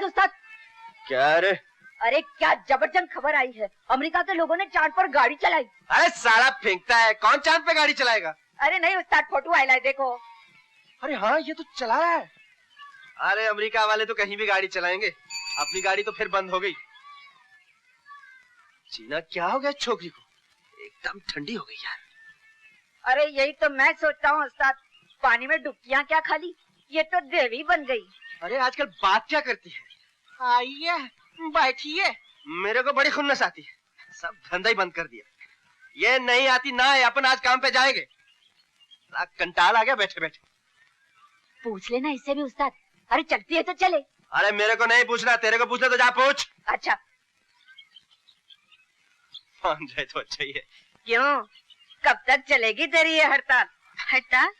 उस्ताद उस्ताद। क्या रे? अरे क्या जबरदस्त खबर आई है, अमेरिका के लोगों ने चांद पर गाड़ी चलाई। अरे साला फेंकता है, कौन चांद पे गाड़ी चलाएगा? अरे नहीं उस्ताद, फोटो आया है देखो। अरे हाँ, ये तो चला रहा है। अरे अमेरिका वाले तो कहीं भी गाड़ी चलाएंगे, अपनी गाड़ी तो फिर बंद हो गई। चीना क्या हो गया छोकरी को, एकदम ठंडी हो गई यार। अरे यही तो मैं सोचता हूँ उस्ताद, पानी में डुबकियाँ क्या खाली, ये तो देवी बन गई। अरे आजकल बात क्या करती है? आइए बैठिए। मेरे को बड़ी खुन्नस आती है, सब धंधा ही बंद कर दिया। ये नहीं आती ना है, अपन आज काम पे जाएंगे। कंटाल आ गया बैठे बैठे। पूछ लेना इससे भी उस्ताद। अरे चलती है तो चले। अरे मेरे को नहीं पूछना, तेरे को पूछना तो जा पूछ। अच्छा मान जाए तो अच्छा ही है। क्यों, कब तक चलेगी तेरी ये हड़ताल? हड़ताल?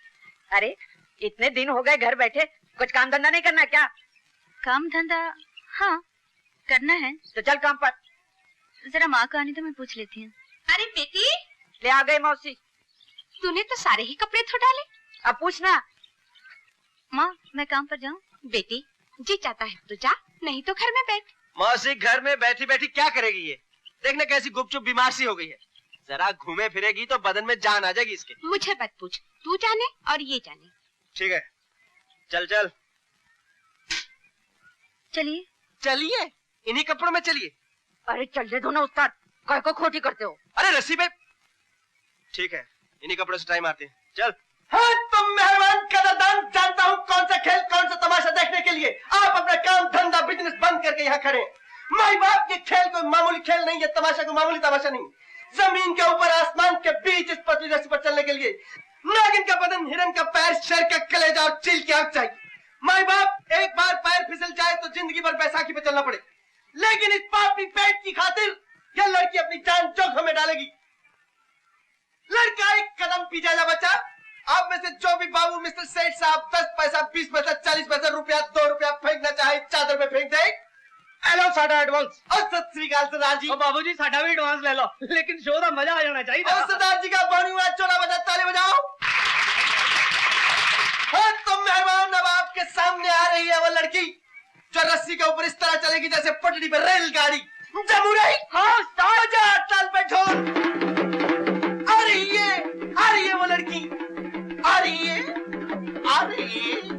अरे इतने दिन हो गए घर बैठे, कुछ काम धंधा नहीं करना क्या? काम धंधा हाँ करना है। तो चल काम पर। जरा माँ का आने तो मैं पूछ लेती हूँ। अरे बेटी, ले आ गई मौसी। तूने तो सारे ही कपड़े धो डाले। अब पूछना। माँ मैं काम पर जाऊँ? बेटी जी चाहता है तो जा, नहीं तो घर में बैठ। मौसी घर में बैठी बैठी क्या करेगी ये? देखना कैसी गुपचुप बीमार सी हो गई है। जरा घूमे फिरेगी तो बदन में जान आ जाएगी इसके। मुझे मत पूछ, तू जाने और ये जाने। ठीक है चल चल। चलिए चलिए, इन्हीं कपड़ों में चलिए। अरे चल दे दो ना उस्ताद, कह को खोटी करते हो। अरे रस्सी पे। ठीक है, इन्हीं कपड़ों से ट्राई मारते हैं, चल। हाँ तुम मेहमान कदरदान, जानता हूँ कौन सा खेल कौन सा तमाशा देखने के लिए आप अपना काम धंधा बिजनेस बंद करके यहाँ खड़े। माई बाप, ये खेल कोई मामूली खेल नहीं है, तमाशा कोई मामूली तमाशा नहीं। जमीन के ऊपर आसमान के बीच इस पतली रस्सी पर चलने के लिए नागिन का बदन, हिरन का पैर, शेर का कलेजा और चील की आंख चाहिए। माई बाप, एक बार पैर फिसल जाए तो जिंदगी भर बैसाखी पे चलना पड़े, लेकिन इस पापी पेट की खातिर यह लड़की अपनी जान जोखिम में डालेगी। लड़का एक कदम पीछे जा बच्चा। आप में से जो भी बाबू मिस्टर सेठ साहब 10 पैसा 20 पैसा 40 पैसा रुपया 2 रुपया फेंकना चाहे चादर में फेंक दे। हेलो साडा एडवांस। और सत श्री अकाल सरदार जी। बाबूजी साडा भी एडवांस ले लो, लेकिन शो का मजा आ जाना चाहिए। और सरदार जी का बानी हुआ, चोला बजा, ताली बजाओ। हाँ तुम मेहमान, अब आपके सामने आ रही है वो लड़की जो रस्सी के ऊपर इस तरह चलेगी जैसे पटरी पर रेलगाड़ी। जमुराई हाँ ताल पे ढोल। आ रही है वो लड़की, आ रही है, आ रही है।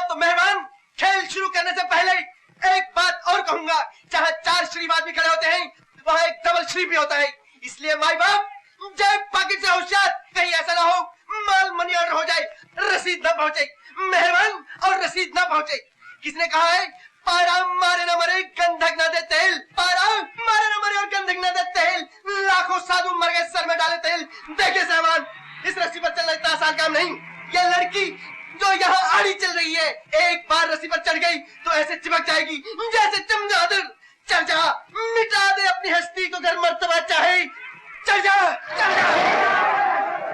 तो मेहमान, खेल शुरू करने से पहले एक बात और कहूंगा, जहाँ 4 शरीफ आदमी खड़े होते हैं वहाँ एक डबल शरीफ भी होता है। इसलिए माई बाप, जेब पॉकेट से होशियार, कहीं ऐसा ना हो माल मनी ऑर्डर हो जाए, रसीद न पहुंचे, मेहमान और रसीद न पहुंचे। किसने कहा है पारा मारे न मरे गंधक न दे तेल, पारा मारे न मरे और गंधक न दे तेल। लाखों साधु मर गए सर में डाले तेल। देखिए साहबान, इस रस्सी पर चलना इतना आसान काम नहीं। यह लड़की जो यहाँ आड़ी चल रही है, एक बार रस्सी पर चढ़ गई तो ऐसे चिपक जाएगी जैसे चमगादड़। चल जा, मिटा दे अपनी हस्ती को, घर मर्तबा चाहे। चल जा, चल जा।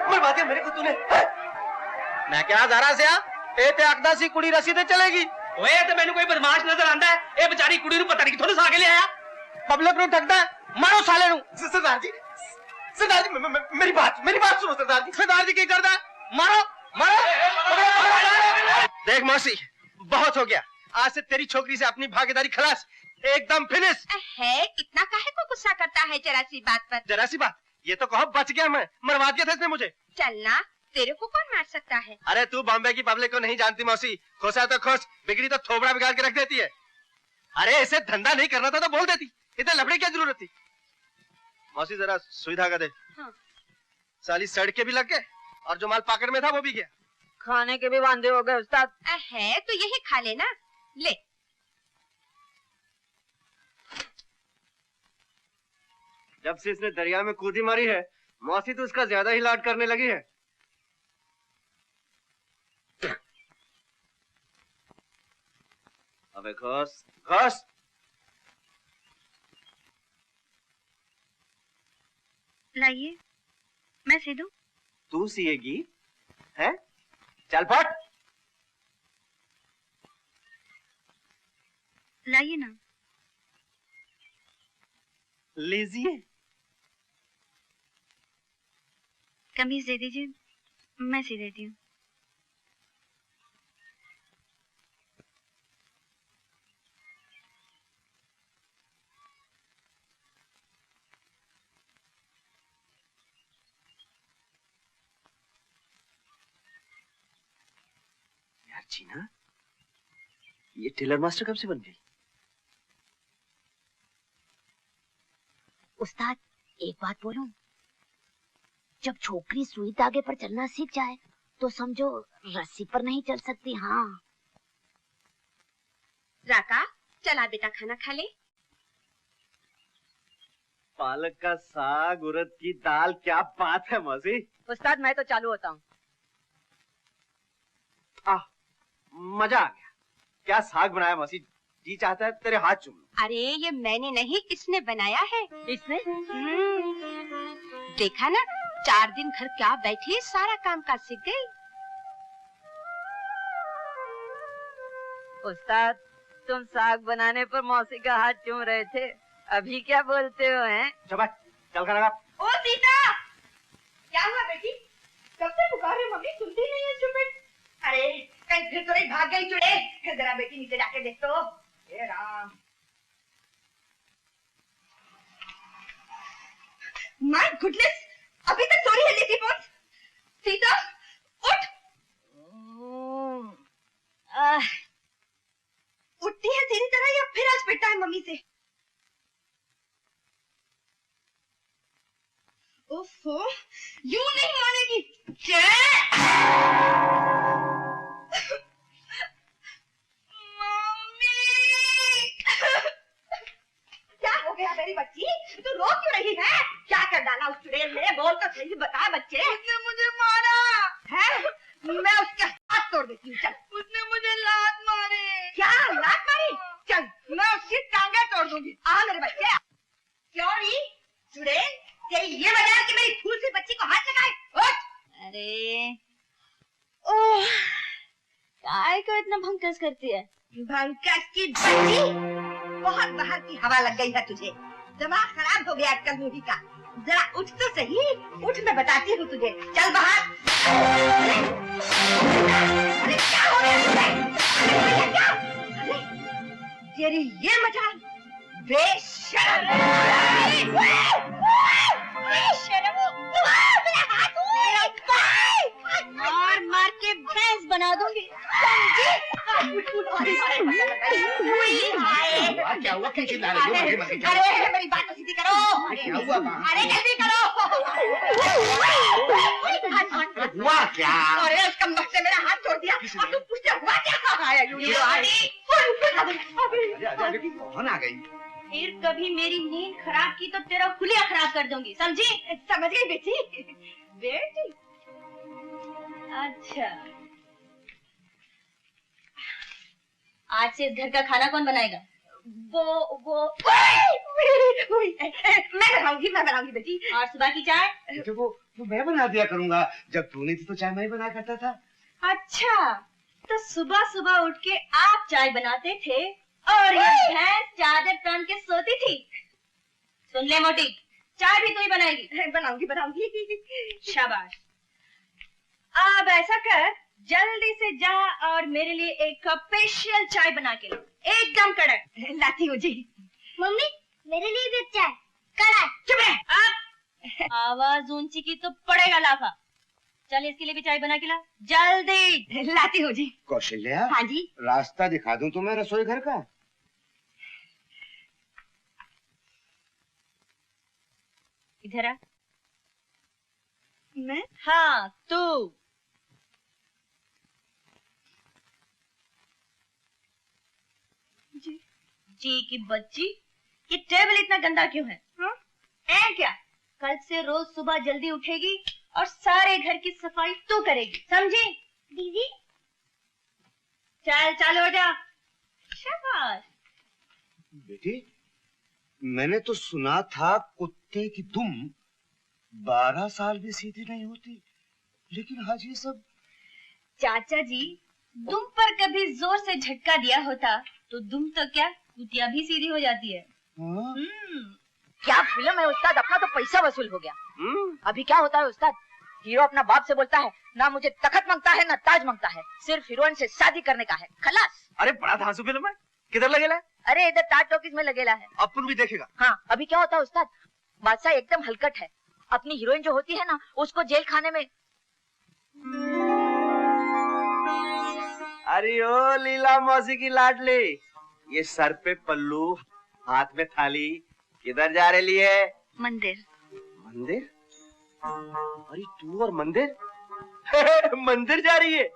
मरवा दिया मेरे को तूने। मैं क्या जरा से ए ते आखदा सी कुड़ी रस्सी ते चलेगी। ओए ते मैनू कोई बदमाश नजर आंदा है। ए बेचारी कुड़ी नु पता नहीं किथों सा के ले आया। पब्लिक नु ठगदा है, मारो साले नु। सरदार जी, सरदार जी, मेरी बात सुनो सरदार जी। सरदार जी क्या करदा है? मारो मारो। देख मौसी, बहुत हो गया, आज से तेरी छोकरी से अपनी भागीदारी खलास, एकदम फिनिश है। इतना काहे को गुस्सा करता है जरा सी बात पर? जरा सी बात, ये तो कहो बच गया मैं, मरवा दिया था इसने मुझे। चलना, तेरे को कौन मार सकता है? अरे तू बॉम्बे की पब्लिक को नहीं जानती मौसी, खोसा तो खोस, बिगड़ी तो थोबड़ा बिगाड़ के रख देती है। अरे इसे धंधा नहीं करना था तो बोल देती, इतने लफड़े क्या जरूरत थी। मौसी जरा सुई धागा दे। हाँ। साली सड़के भी लग गए और जो माल पॉकेट में था वो भी गया। खाने के भी वांदे हो गए उस्ताद। है तो यही खा लेना, ले। जब से इसने दरिया में कूदी मारी है, मौसी तो उसका ज्यादा ही लाड करने लगी है। अबे घोस घोस। लाइए, मैं सी दूं? तू सिएगी? हैं? चल फट। लाइए ना। लीजिए। कमीज दे दीजिए, मैं सी देती हूँ। यार जीना, ये टेलर मास्टर कब से बन गई? उस्ताद एक बात बोलूं, जब छोकरी सुई धागे पर चलना सीख जाए तो समझो रस्सी पर नहीं चल सकती। हाँ राका, चला बेटा खाना खा ले। पालक का साग, उड़द की दाल, क्या बात है मौसी। उस्ताद मैं तो चालू होता हूँ। मजा आ गया। क्या साग बनाया मौसी, जी चाहता है तेरे हाथ चूम लूं। अरे ये मैंने नहीं, इसने बनाया है। इसने? देखा ना, 4 दिन घर क्या बैठी, सारा काम काज सीख गई। उस्ताद तुम साग बनाने पर मौसी का हाथ चूम रहे थे, अभी क्या बोलते हो हैं? चल कर लगा। ओ सीता, क्या हुआ बेटी? कब से पुकार रहे मम्मी, सुनती नहीं है चुप। अरे कहीं फिर तो नहीं भाग गई चुड़ैल? जरा बेटी नीचे जाके देख तो। हे राम, माय गुडनेस, अभी तक सो रही है लेटी पोत। सीता उठ। उठती है तेरी तरह या फिर आज पिटा है मम्मी से? ओफो, यूं नहीं मानेगी। मम्मी, क्या हो गया मेरी बच्ची? तू रो क्यों रही है? क्या कर डाला उस चुड़ैल ने? बोल तो सही, बता बच्चे। उसने मुझे मारा है। मैं उसके हाथ तोड़ देती हूँ। चल। उसने मुझे लात मारी। क्या लात मारी? चल मैं उसकी टांगे तोड़ दूंगी। आ मेरे बच्चे। क्यों री चुड़ैल, तेरी ये वजह कि मेरी फूल सी बच्ची को हाथ लगाए? अरे ओह, काय को इतना भंकस करती है? भंकस की बच्ची, बहुत बाहर की हवा लग गई है तुझे। दिमाग खराब हो गया आजकल मूवी का। जरा उठ तो सही। उठ, मैं बताती हूँ तुझे। चल बाहर। अरे क्या हो गया तुझे? क्या? अरे तेरी ये मजाल, बेशर्म। बेशर्म, मेरा हाथ और मार के भैंस बना दूंगी, समझी? क्या हुआ, क्यों चिल्ला रही हो? अरे मेरी बात तो सीधी करो। क्या हुआ? अरे जल्दी करो। हुआ क्या? अरे उस कमबख्त से मेरा हाथ तोड़ दिया और तुम पूछते हुआ क्या? कौन आ गई? फिर कभी मेरी नींद खराब की तो तेरा खुलिया खराब कर दूंगी, समझी? समझ गई बेटी। बेटी अच्छा, आज से इस घर का खाना कौन बनाएगा? वो मैं बनाऊंगी बेटी। और सुबह की चाय? तो वो मैं बना दिया करूंगा। जब तू नहीं थी तो चाय मैं ही बनाया करता था। अच्छा, तो सुबह सुबह उठ के आप चाय बनाते थे और ये भैंस चादर तान के सोती थी। सुन ले मोटी, चाय भी तू ही बनाएगी? बनाऊंगी। शाबाश। अब ऐसा कर, जल्दी से जा और मेरे लिए एक कप स्पेशल चाय बना के ला, एकदम कड़क। लाती हूँ जी। मम्मी, मेरे लिए भी चाय कड़क। चुप रह। अब आवाज ऊंची की तो पड़ेगा लाफा। चल इसके लिए भी चाय बना के ला, जल्दी। लाती हूँ जी। कौशल्या, हाँ जी। रास्ता दिखा दूं तुम्हें रसोई घर का? इधर आ। मैं? हाँ तू। जी की बच्ची, ये टेबल इतना गंदा क्यों है? ऐ क्या, कल से रोज सुबह जल्दी उठेगी और सारे घर की सफाई तू करेगी, समझी? दीदी चल चालू हो जा। शाबाश। बेटी, मैंने तो सुना था कुत्ते की दुम 12 साल भी सीधी नहीं होती, लेकिन आज ये सब। चाचा जी, दुम पर कभी जोर से झटका दिया होता तो दुम तो क्या कुतिया भी सीधी हो जाती है। क्या फिल्म है उस्ताद, अपना तो पैसा वसूल हो गया। अभी क्या होता है उस्ताद, हीरो अपना बाप से बोलता है ना मुझे तखत मांगता है ना ताज मांगता है, सिर्फ हीरोइन से शादी करने का है, खलास। अरे बड़ा धांसू फिल्म है, किधर लगेला है? अरे इधर ताज टॉकीज में लगेला है। अपन भी देखेगा। हाँ, अभी क्या होता है उस्ताद, बादशाह एकदम हलकट है, अपनी हीरोइन जो होती है ना उसको जेल खाने में। अरे ओ लीला मौसी की लाडली, ये सर पे पल्लू हाथ में थाली, किधर जा रही है? मंदिर। मंदिर? अरे तू और मंदिर? मंदिर जा रही है?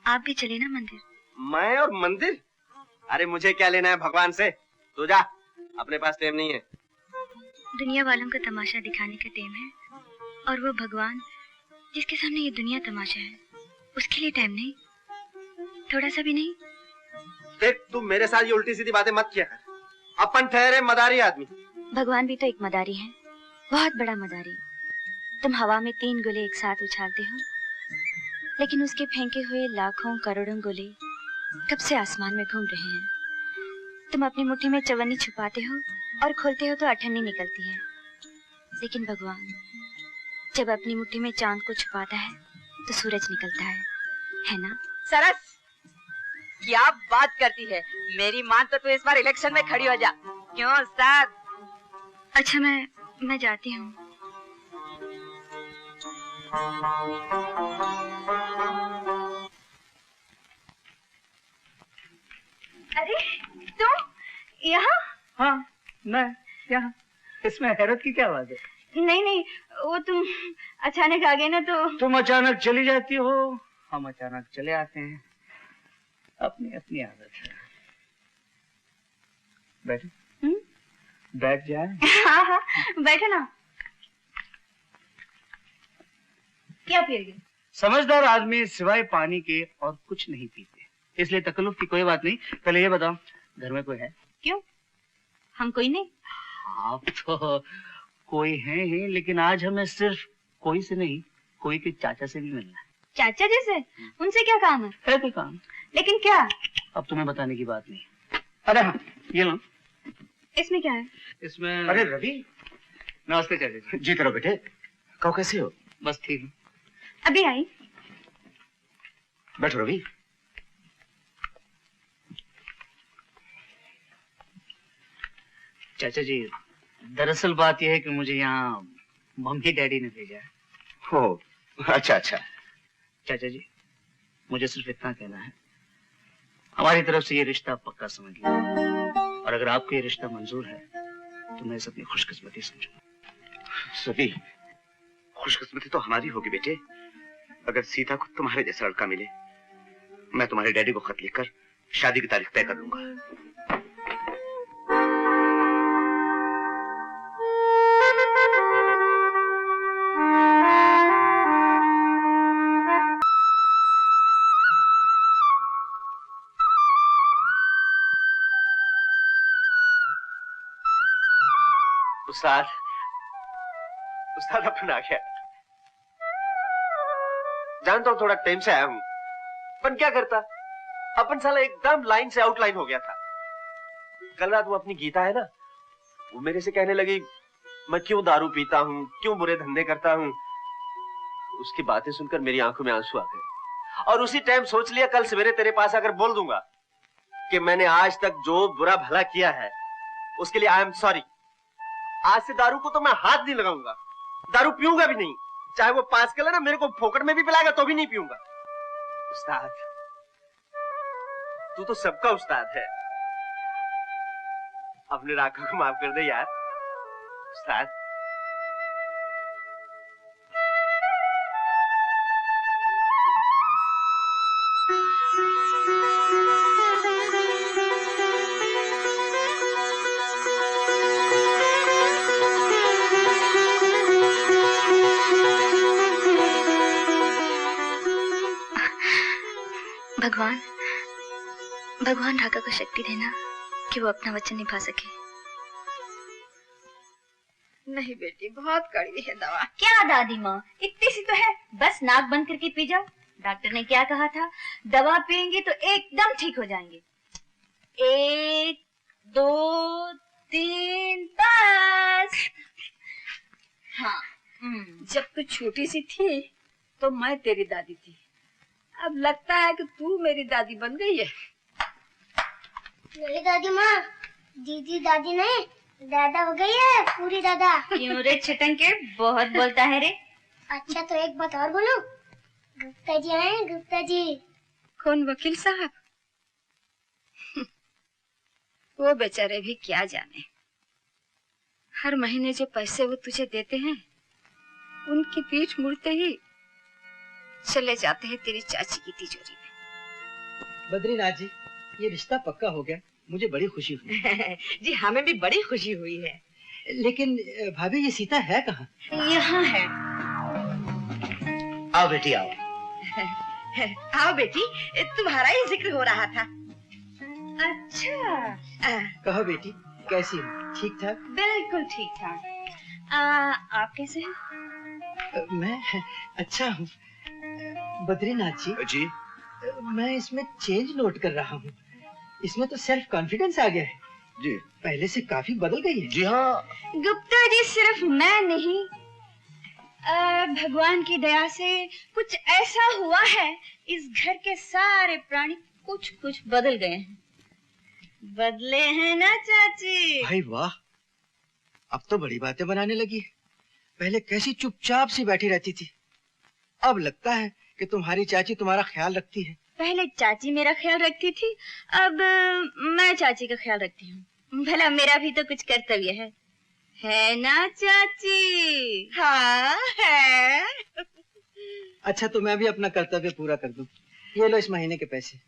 आप भी चले ना मंदिर। मैं और मंदिर? अरे मुझे क्या लेना है भगवान से, तू जा, अपने पास टाइम नहीं है। दुनिया वालों को तमाशा दिखाने का टाइम है, और वो भगवान जिसके सामने ये दुनिया तमाशा है, उसके लिए टाइम नहीं, थोड़ा सा भी नहीं। देख तू मेरे साथ ये उल्टी सीधी बातें मत किया कर, अपन ठहरे मदारी आदमी। भगवान भी तो एक मदारी है, बहुत बड़ा मदारी। तुम हवा में 3 गोले एक साथ उछालते हो, लेकिन उसके फेंके हुए लाखों करोड़ों गोले कब से आसमान में घूम रहे हैं। तुम अपनी मुट्ठी में चवन्नी छुपाते हो और खोलते हो तो अठन्नी निकलती है, लेकिन भगवान जब अपनी मुट्ठी में चांद को छुपाता है तो सूरज निकलता है ना? सरस, क्या बात करती है, मेरी मान तो तू इस बार इलेक्शन में खड़ी हो जा। क्यों उस्ताद? अच्छा मैं जाती हूँ। अरे तुम यहाँ? हाँ मैं यहाँ, इसमें हैरत की क्या बात है? नहीं, वो तुम अचानक आ गए ना तो। तुम अचानक चली जाती हो, हम अचानक चले आते हैं, अपनी अपनी आदत है। बैठो। बैठ जाए। हाँ बैठो ना। क्या पिएगे? समझदार आदमी सिवाय पानी के और कुछ नहीं पीते, इसलिए तकल्लुफ की कोई बात नहीं। पहले ये बताओ, घर में कोई है? क्यों, हम कोई नहीं? आप तो कोई है ही, लेकिन आज हमें सिर्फ कोई से नहीं, कोई के चाचा से भी मिलना है। चाचा जी से? उनसे क्या काम है कोई काम? लेकिन क्या? अब तुम्हें बताने की बात नहीं। अरे हाँ, ये लो। इसमें क्या है? इसमें। अरे रवि, नमस्ते चाचा जी। जीते रहो बेटे, कहो कैसे हो? बस ठीक हूँ। अभी आई। बैठो रवि। चाचा जी, दरअसल बात यह है कि मुझे यहाँ मम्मी डैडी ने भेजा है। हो, अच्छा। चाचा जी, मुझे सिर्फ इतना कहना है, हमारी तरफ से ये रिश्ता पक्का समझ लो, और अगर आपको ये रिश्ता मंजूर है तो मैं इसे अपनी खुशकिस्मती समझूंगा। सभी खुशकिस्मती तो हमारी होगी बेटे, अगर सीता को तुम्हारे जैसा लड़का मिले। मैं तुम्हारे डैडी को खत लिखकर शादी की तारीख तय कर लूंगा। उस्ताद अपन आ गया। जानता हूँ थोड़ा टाइम से आया हूँ, पर क्या करता, अपन साला एकदम लाइन से आउटलाइन हो गया था। कल रात वो अपनी गीता है ना, वो मेरे से कहने लगी मैं क्यों दारू पीता हूँ, क्यों बुरे धंधे करता हूँ। उसकी बातें सुनकर मेरी आंखों में आंसू आ गए, और उसी टाइम सोच लिया कल सवेरे तेरे पास आकर बोल दूंगा कि मैंने आज तक जो बुरा भला किया है उसके लिए आई एम सॉरी। आज से दारू को तो मैं हाथ नहीं लगाऊंगा, दारू पीऊंगा भी नहीं, चाहे वो 5 किलो ना मेरे को फोकट में भी पिलाएगा तो भी नहीं पीऊंगा। उस्ताद, तू तो सबका उस्ताद है, अपने राखा को माफ कर दे यार। उस्ताद, भगवान राका को शक्ति देना कि वो अपना वचन निभा सके। नहीं बेटी, बहुत कड़वी है दवा। क्या दादी माँ, इतनी सी तो है, बस नाक बंद करके पी जाओ। डॉक्टर ने क्या कहा था, दवा पियेंगे तो एकदम ठीक हो जाएंगे। 1 2 3 5। हाँ, जब तू छोटी सी थी तो मैं तेरी दादी थी। अब लगता है कि तू मेरी दादी बन गई है। मेरी दादी माँ दीदी दादी नहीं दादा हो गई है, पूरी दादा। क्यों रे छटंके, बहुत बोलता है रे। अच्छा तो एक बात और बोलूं, गुप्ता जी आए, गुप्ता जी। कौन, वकील साहब? वो बेचारे भी क्या जाने, हर महीने जो पैसे वो तुझे देते हैं उनकी पीठ मुड़ते ही चले जाते हैं तेरी चाची की तिजोरी में। बद्रीनाथ जी, ये रिश्ता पक्का हो गया, मुझे बड़ी खुशी हुई। जी हमें भी बड़ी खुशी हुई है। लेकिन भाभी ये सीता है कहाँ? यहाँ है। आओ बेटी आओ। आओ बेटी, तुम्हारा ही जिक्र हो रहा था। अच्छा, कहो बेटी, कैसी हो? ठीक ठाक? बिल्कुल ठीक ठाक। आप कैसे हैं? मैं अच्छा हूँ। बद्रीनाथ जी, मैं इसमें चेंज नोट कर रहा हूँ। इसमें तो सेल्फ कॉन्फिडेंस आ गया है जी। पहले से काफी बदल गई है। जी हाँ। गुप्ता जी, सिर्फ मैं नहीं, भगवान की दया से कुछ ऐसा हुआ है, इस घर के सारे प्राणी कुछ कुछ बदल गए हैं। बदले हैं ना चाची? भाई वाह, अब तो बड़ी बातें बनाने लगी है। पहले कैसी चुपचाप सी बैठी रहती थी, अब लगता है कि तुम्हारी चाची तुम्हारा ख्याल रखती है। पहले चाची मेरा ख्याल रखती थी, अब मैं चाची का ख्याल रखती हूँ। भला मेरा भी तो कुछ कर्तव्य है ना चाची? हाँ है। अच्छा तो मैं भी अपना कर्तव्य पूरा कर दूं। ये लो इस महीने के पैसे।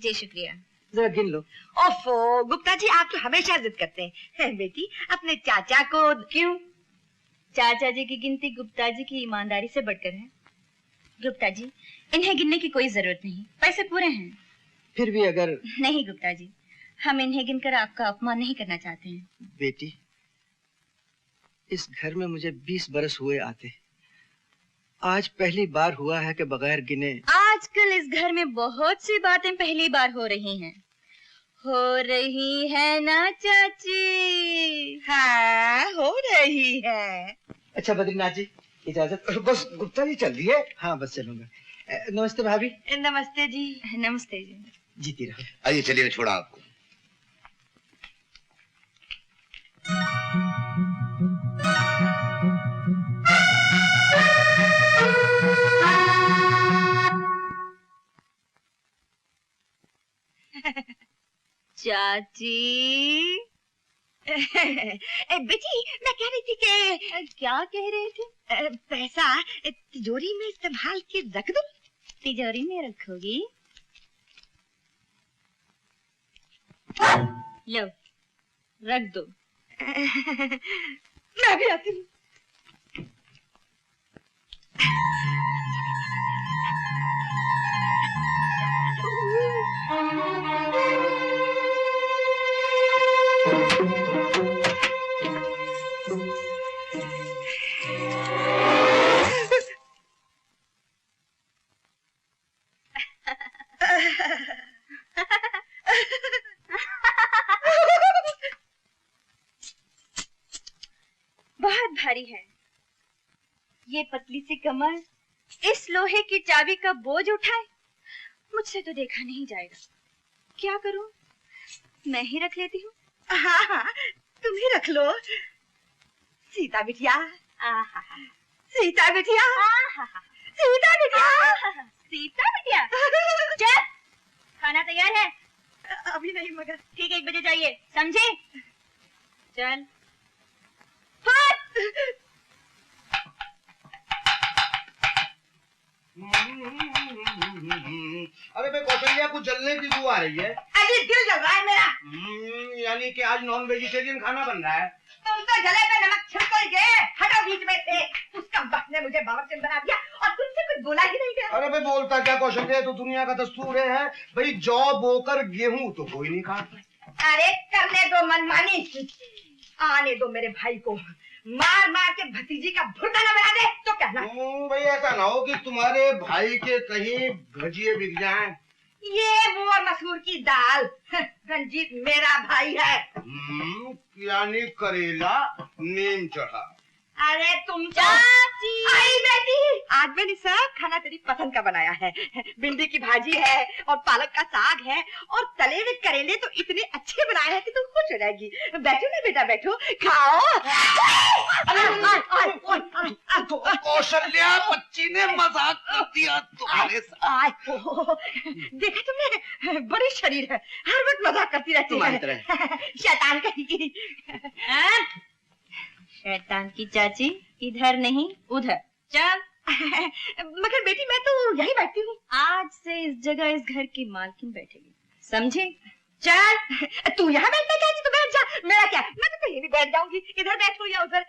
जी शुक्रिया। जरा गिन लो। ओफो गुप्ता जी, आप तो हमेशा जिद करते हैं। बेटी अपने चाचा को क्यों? चाचा जी की गिनती गुप्ता जी की ईमानदारी से बढ़कर है। गुप्ता जी, इन्हें गिनने की कोई जरूरत नहीं, पैसे पूरे हैं। फिर भी अगर... नहीं गुप्ता जी, हम इन्हें गिनकर आपका अपमान नहीं करना चाहते हैं। बेटी, इस घर में मुझे 20 बरस हुए आते, आज पहली बार हुआ है कि बगैर गिने। आजकल इस घर में बहुत सी बातें पहली बार हो रही हैं। हो रही है ना चाची? हाँ हो रही है। अच्छा बद्रीनाथ जी, इजाजत। बस गुप्ता जी चल दिए? हाँ बस चलूंगा। नमस्ते भाभी। नमस्ते जी। नमस्ते जी। जीती रहो। आइए चलिए, छोड़ा आपको। चाची। बेटी मैं कह रही थी कि... क्या कह रही थी? पैसा तिजोरी में संभाल के रख दो। तिजोरी में रखोगी? लो रख दो। मैं भी आती हूँ। बहुत भारी है ये पतली सी कमर, इस लोहे की चाबी का बोझ उठाए, मुझसे तो देखा नहीं जाएगा। क्या करूं? मैं ही रख लेती हूँ। हाँ हाँ तुम ही रख लो। सीता बिटिया, सीता बिटिया, सीता बिटिया, सीता बिटिया। चल, खाना तैयार है? अभी नहीं मगर ठीक 1 बजे चाहिए, समझे? चल। अरे भाई कौशल्या, कुछ जलने की बू आ रही है। अरे दिल जल रहा है मेरा। यानी कि आज नॉन वेजिटेरियन खाना बन रहा है। तुम तो जले पे नमक छिड़क ही गए। हटो बीच में से। उसका वक्त ने मुझे बावर्चन बना दिया और तुमसे कुछ बोला ही नहीं गया। अरे भाई बोलता क्या कौशल्या, तो दुनिया का दस्तूर है भाई, जौ बोकर गेहूं तो कोई नहीं खाता। अरे करने दो मनमानी, आने दो मेरे भाई को। मार मार के भतीजी का भुट्टा न बना दे तो कहना। भाई ऐसा ना हो कि तुम्हारे भाई के कहीं भजिए बिक जाएं। ये वो मसूर की दाल। रंजीत मेरा भाई है। यानी करेला नीम चढ़ा। अरे तुम चाची आई बेटी, आज मैंने सब खाना तेरी पसंद का बनाया है। भिंडी की भाजी है और पालक का साग है और तले हुए करेले तो इतने अच्छे बनाए हैं कि तुम खुश हो जाएगी। बैठो ना बेटा, बैठो, खाओ। कौशल्या बच्ची ने मजाक कर दिया तुम्हारे साथ। देखा तुमने, बड़ी शरीर है, हर वक्त मजाक करती रहती है। शैतान कहीं। शैतान की चाची, इधर नहीं उधर चल। मगर बेटी मैं तो यही बैठती हूँ। आज से इस जगह इस घर की मालकिन बैठेगी, समझे? चल। तू यहाँ बैठना चाहती तो बैठ जा, मेरा क्या, मैं तो कहीं भी बैठ जाऊंगी, इधर बैठो या उधर,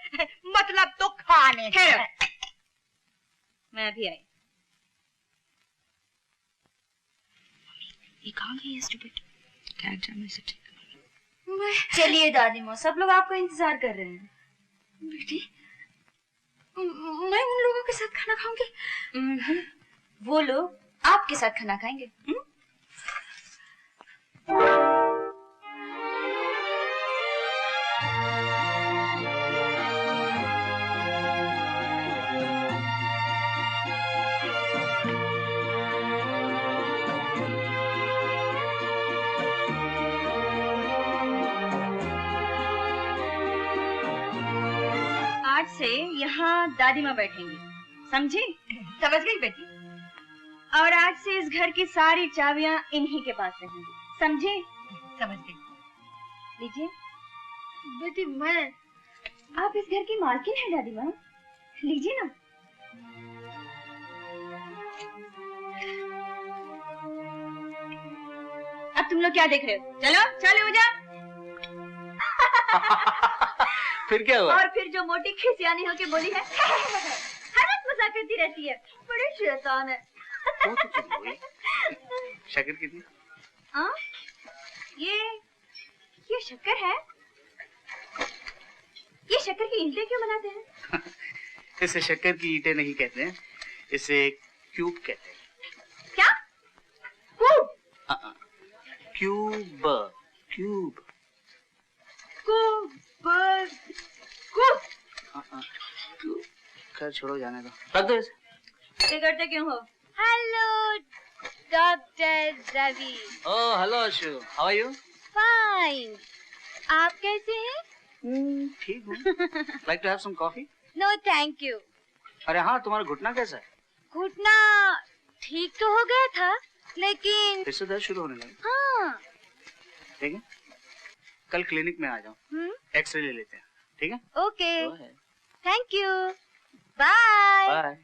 मतलब तो खाने। मैं भी आई। ये कहाँ गई है स्टूपिड? कैरेक्टर में से ठीक। चलिए दादी माँ, सब लोग आपका इंतजार कर रहे हैं। बेटी, मैं उन लोगों के साथ खाना खाऊंगी। वो लोग आपके साथ खाना खाएंगे। आज से यहाँ दादी माँ बैठेंगी, समझी? समझ गई बेटी। और आज से इस घर की सारी चाबियां इन्हीं के पास रहेंगी, समझी? समझ गई। लीजिए। बेटी, मैं आप इस घर की मालकिन हैं दादी माँ, लीजिए ना। अब तुम लोग क्या देख रहे हो? चलो चलो हो जा। फिर क्या हुआ? और फिर जो मोटी खिसियानी होके बोली है, हर वक्त मजाक करती रहती है, बड़ी शैतान है। शक्कर कितनी? ये शक्कर है। ये शक्कर की ईंटें क्यों बनाते हैं? इसे शक्कर की ईंटें नहीं कहते हैं, इसे क्यूब कहते हैं। क्या? क्यूब? Cube cube cube. खैर छोड़ो, जाने दो, रख दो इसे। बिगड़ते क्यों हो? Hello doctor Ravi. Oh hello Ashu, how are you? Fine. आप कैसे हैं? ठीक हूँ। Like to have some coffee? No thank you. अरे हाँ, तुम्हारा घुटना कैसा है? घुटना ठीक तो हो गया था, लेकिन फिर से दर्द शुरू होने लगा। हाँ। ठीक है, कल क्लिनिक में आ जाओ, एक्सरे ले लेते हैं, ठीक है? Okay, thank you, bye. Bye.